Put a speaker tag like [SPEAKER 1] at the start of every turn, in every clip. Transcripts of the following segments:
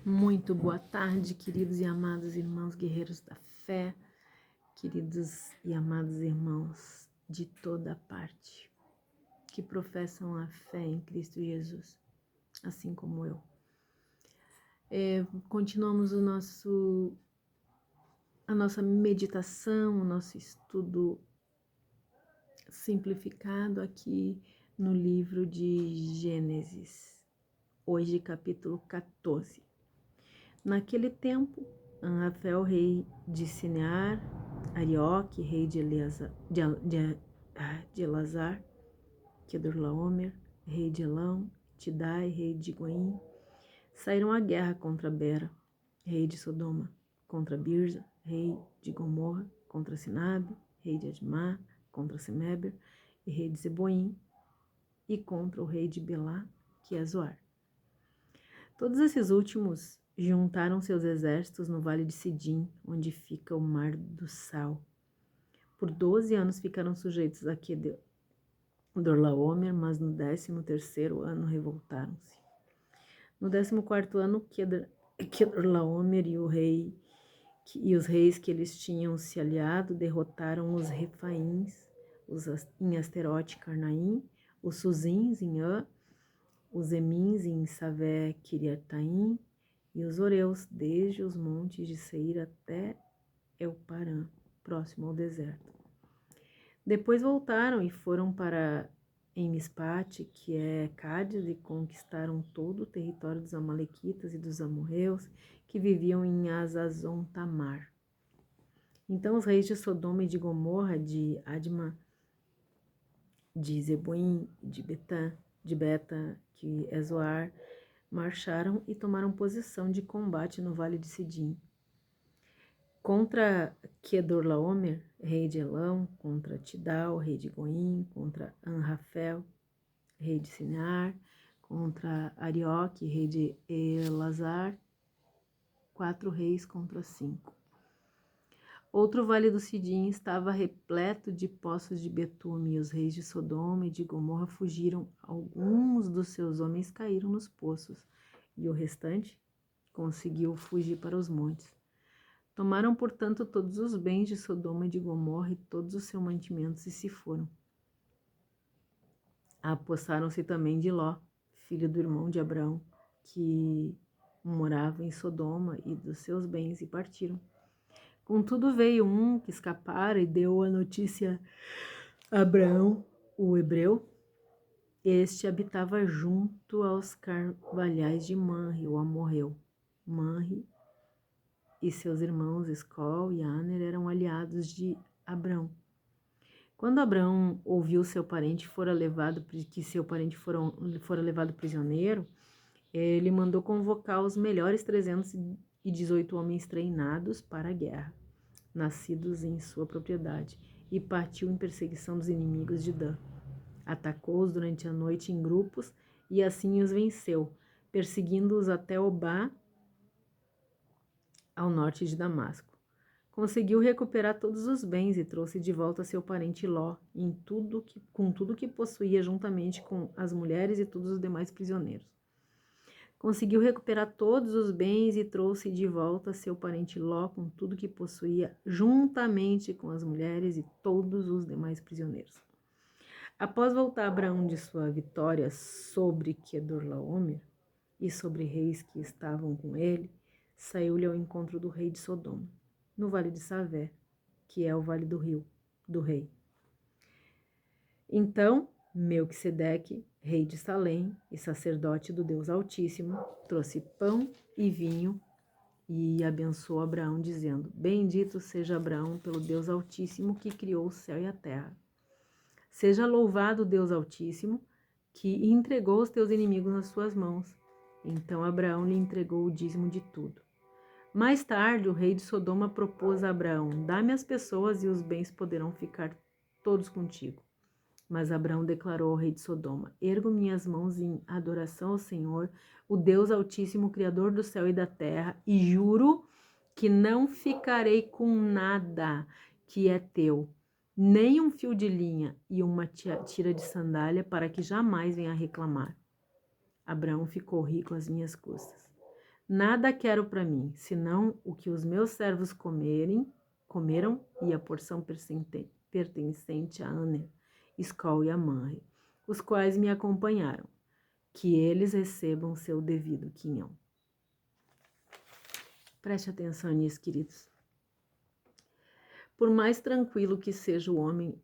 [SPEAKER 1] Muito boa tarde, queridos e amados irmãos guerreiros da fé, queridos e amados irmãos de toda parte que professam a fé em Cristo Jesus, assim como eu. Continuamos a nossa meditação, o nosso estudo simplificado aqui no livro de Gênesis, hoje capítulo 14. Naquele tempo, Anrafel, rei de Sinear, Arioque, rei de Elazar, Quedorlaomer, rei de Elão, Tidai, rei de Goim, saíram à guerra contra Bera, rei de Sodoma, contra Birza, rei de Gomorra, contra Sinabe, rei de Admá, contra Semeber, e rei de Zeboim, e contra o rei de Belá, que é Zoar. Todos esses últimos juntaram seus exércitos no vale de Sidim, onde fica o Mar do Sal. Por 12 anos ficaram sujeitos a Quedorlaomer, mas no 13º ano revoltaram-se. No 14º ano, Quedorlaomer e os reis que eles tinham se aliado derrotaram os Refaíns, em Asterote Carnaim, os Suzins em Ã, os Emins em Savé Kiriataim e os Oreus, desde os montes de Seir até Elparã, próximo ao deserto. Depois voltaram e foram para Emispate, que é Cádiz, e conquistaram todo o território dos Amalequitas e dos amorreus, que viviam em Azazon Tamar. Então os reis de Sodoma e de Gomorra, de Adma, de Zeboim, de Beta, que é Zoar, marcharam e tomaram posição de combate no vale de Sidim. Contra Quedorlaomer, rei de Elão, contra Tidal, rei de Goim, contra Anrafel, rei de Sinar, contra Arioque, rei de Elazar, 4 reis contra 5. Outro vale do Sidim estava repleto de poços de betume, e os reis de Sodoma e de Gomorra fugiram. Alguns dos seus homens caíram nos poços, e o restante conseguiu fugir para os montes. Tomaram, portanto, todos os bens de Sodoma e de Gomorra e todos os seus mantimentos e se foram. Apossaram-se também de Ló, filho do irmão de Abraão, que morava em Sodoma, e dos seus bens, e partiram. Contudo veio um que escapara e deu a notícia a Abraão, o hebreu. Este habitava junto aos carvalhais de Manre, o amorreu. Manre e seus irmãos Escol e Aner eram aliados de Abrão. Quando Abrão ouviu seu parente fora levado prisioneiro, ele mandou convocar os melhores 318 homens treinados para a guerra, nascidos em sua propriedade, e partiu em perseguição dos inimigos de Dan. Atacou-os durante a noite em grupos e assim os venceu, perseguindo-os até Obá, ao norte de Damasco. Conseguiu recuperar todos os bens e trouxe de volta seu parente Ló, com tudo que possuía, juntamente com as mulheres e todos os demais prisioneiros. Conseguiu recuperar todos os bens e trouxe de volta seu parente Ló, com tudo que possuía, juntamente com as mulheres e todos os demais prisioneiros. Após voltar Abraão de sua vitória sobre Quedorlaomer e sobre reis que estavam com ele, saiu-lhe ao encontro do rei de Sodoma, no vale de Savé, que é o vale do rio, do rei. Então, Melquisedeque, rei de Salém e sacerdote do Deus Altíssimo, trouxe pão e vinho e abençoou Abraão, dizendo: Bendito seja Abraão pelo Deus Altíssimo que criou o céu e a terra. Seja louvado o Deus Altíssimo que entregou os teus inimigos nas suas mãos. Então Abraão lhe entregou o dízimo de tudo. Mais tarde, o rei de Sodoma propôs a Abraão: Dá-me as pessoas e os bens poderão ficar todos contigo. Mas Abraão declarou ao rei de Sodoma: Ergo minhas mãos em adoração ao Senhor, o Deus Altíssimo, Criador do céu e da terra, e juro que não ficarei com nada que é teu, nem um fio de linha e uma tira de sandália, para que jamais venha reclamar. Abraão ficou rico às minhas custas. Nada quero para mim, senão o que os meus servos comeram e a porção pertencente a Aner, Escol e a Manre, os quais me acompanharam, que eles recebam seu devido quinhão. Preste atenção nisso, queridos. Por mais tranquilo que seja o homem,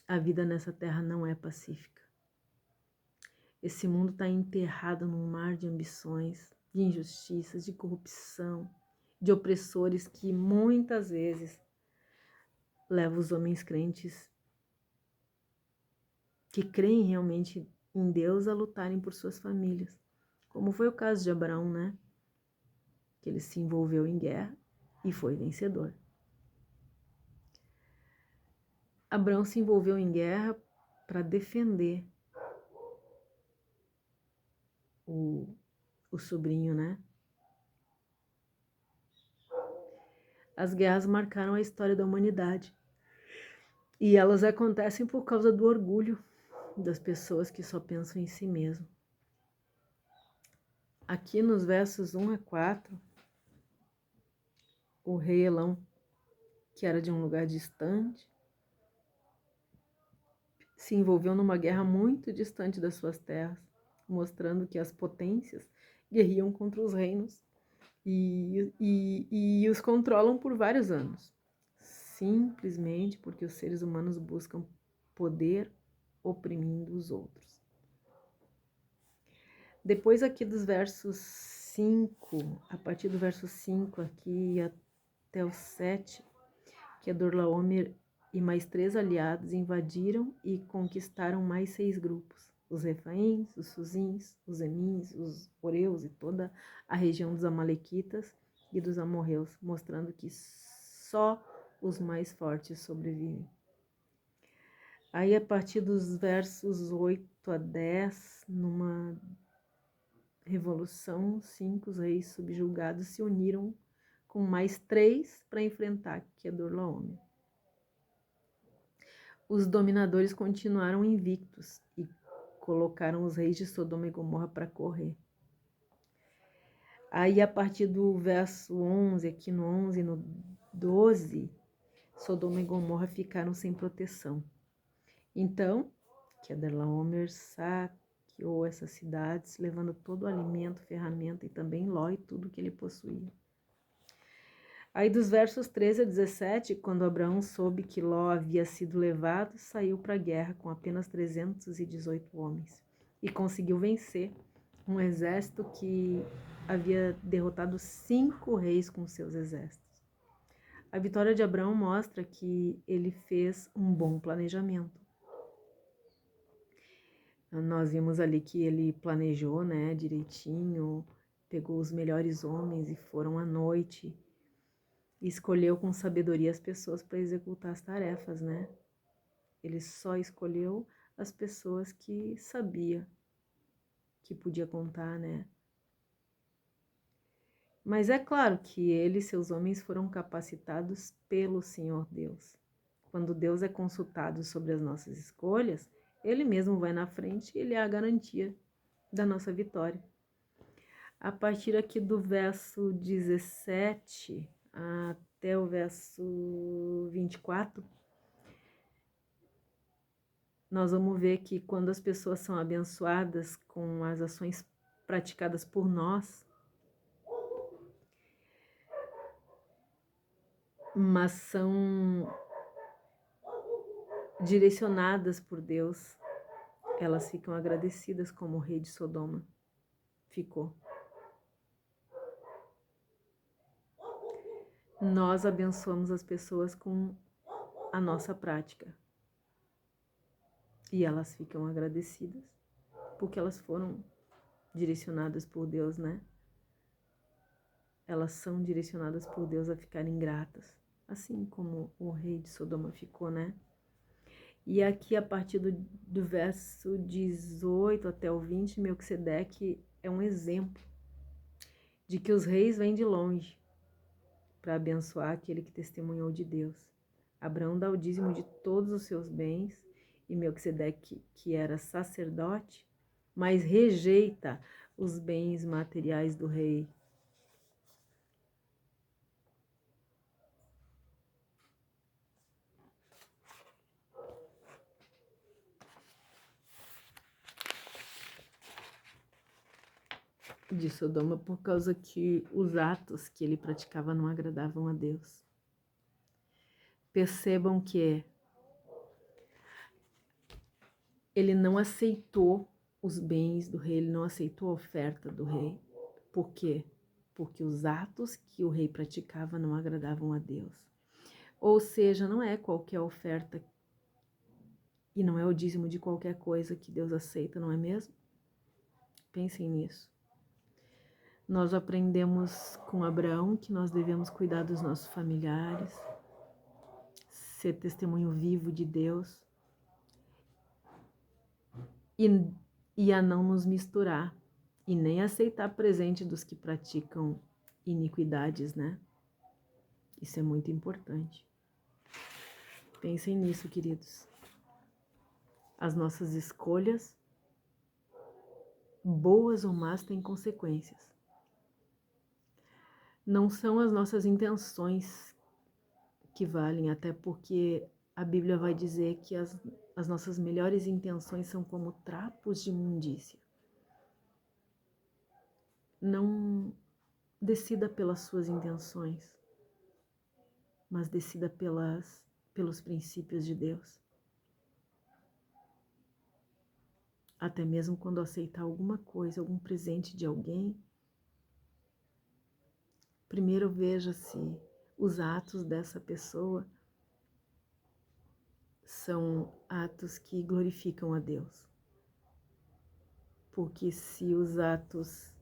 [SPEAKER 1] a vida nessa terra não é pacífica. Esse mundo está enterrado num mar de ambições, de injustiças, de corrupção, de opressores que muitas vezes levam os homens crentes que creem realmente em Deus a lutarem por suas famílias. Como foi o caso de Abraão, né? Que ele se envolveu em guerra e foi vencedor. Abraão se envolveu em guerra para defender o sobrinho, né? As guerras marcaram a história da humanidade. E elas acontecem por causa do orgulho das pessoas que só pensam em si mesmo. Aqui nos versos 1 a 4, o rei Elão, que era de um lugar distante, se envolveu numa guerra muito distante das suas terras, mostrando que as potências guerriam contra os reinos e os controlam por vários anos, simplesmente porque os seres humanos buscam poder oprimindo os outros. Depois aqui dos versos 5, a partir do verso 5 aqui até o 7, Kedorlaomer e mais 3 aliados invadiram e conquistaram mais 6 grupos, os Refaíns, os Suzins, os Emins, os Oreus e toda a região dos Amalequitas e dos Amorreus, mostrando que só os mais fortes sobrevivem. Aí, a partir dos versos 8 a 10, numa revolução, 5 reis subjugados se uniram com mais 3 para enfrentar Kedorlaomer. Os dominadores continuaram invictos e colocaram os reis de Sodoma e Gomorra para correr. Aí, a partir do verso 11, aqui no 11 e no 12, Sodoma e Gomorra ficaram sem proteção. Então, Kedorlaomer saqueou essas cidades, levando todo o alimento, ferramenta e também Ló e tudo que ele possuía. Aí dos versos 13 a 17, quando Abraão soube que Ló havia sido levado, saiu para a guerra com apenas 318 homens e conseguiu vencer um exército que havia derrotado 5 reis com seus exércitos. A vitória de Abraão mostra que ele fez um bom planejamento. Nós vimos ali que ele planejou, né, direitinho, pegou os melhores homens e foram à noite. E escolheu com sabedoria as pessoas para executar as tarefas, né? Ele só escolheu as pessoas que sabia que podia contar, né? Mas é claro que ele e seus homens foram capacitados pelo Senhor Deus. Quando Deus é consultado sobre as nossas escolhas, ele mesmo vai na frente e ele é a garantia da nossa vitória. A partir aqui do verso 17 até o verso 24, nós vamos ver que quando as pessoas são abençoadas com as ações praticadas por nós, mas são direcionadas por Deus, elas ficam agradecidas como o rei de Sodoma ficou. Nós abençoamos as pessoas com a nossa prática. E elas ficam agradecidas porque elas foram direcionadas por Deus, né? Elas são direcionadas por Deus a ficarem gratas, assim como o rei de Sodoma ficou, né? E aqui, a partir do verso 18 até o 20, Melquisedeque é um exemplo de que os reis vêm de longe para abençoar aquele que testemunhou de Deus. Abraão dá o dízimo de todos os seus bens e Melquisedeque, que era sacerdote, mas rejeita os bens materiais do rei de Sodoma por causa que os atos que ele praticava não agradavam a Deus. Percebam que ele não aceitou os bens do rei, ele não aceitou a oferta do rei. Por quê? Porque os atos que o rei praticava não agradavam a Deus. Ou seja, não é qualquer oferta e não é o dízimo de qualquer coisa que Deus aceita, não é mesmo? Pensem nisso. Nós aprendemos com Abraão que nós devemos cuidar dos nossos familiares, ser testemunho vivo de Deus e a não nos misturar e nem aceitar presente dos que praticam iniquidades, né? Isso é muito importante. Pensem nisso, queridos. As nossas escolhas, boas ou más, têm consequências. Não são as nossas intenções que valem, até porque a Bíblia vai dizer que as nossas melhores intenções são como trapos de imundícia. Não decida pelas suas intenções, mas decida pelos princípios de Deus. Até mesmo quando aceitar alguma coisa, algum presente de alguém, primeiro veja se os atos dessa pessoa são atos que glorificam a Deus. Porque se os atos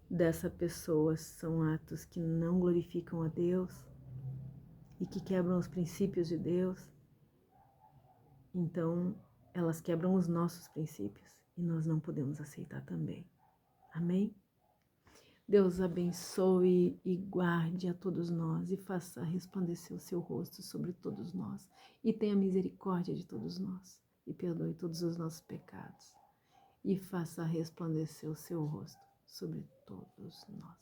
[SPEAKER 1] dessa pessoa são atos que não glorificam a Deus e que quebram os princípios de Deus, então elas quebram os nossos princípios e nós não podemos aceitar também. Amém? Deus abençoe e guarde a todos nós e faça resplandecer o seu rosto sobre todos nós e tenha misericórdia de todos nós e perdoe todos os nossos pecados e faça resplandecer o seu rosto sobre todos nós.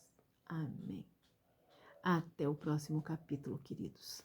[SPEAKER 1] Amém. Até o próximo capítulo, queridos.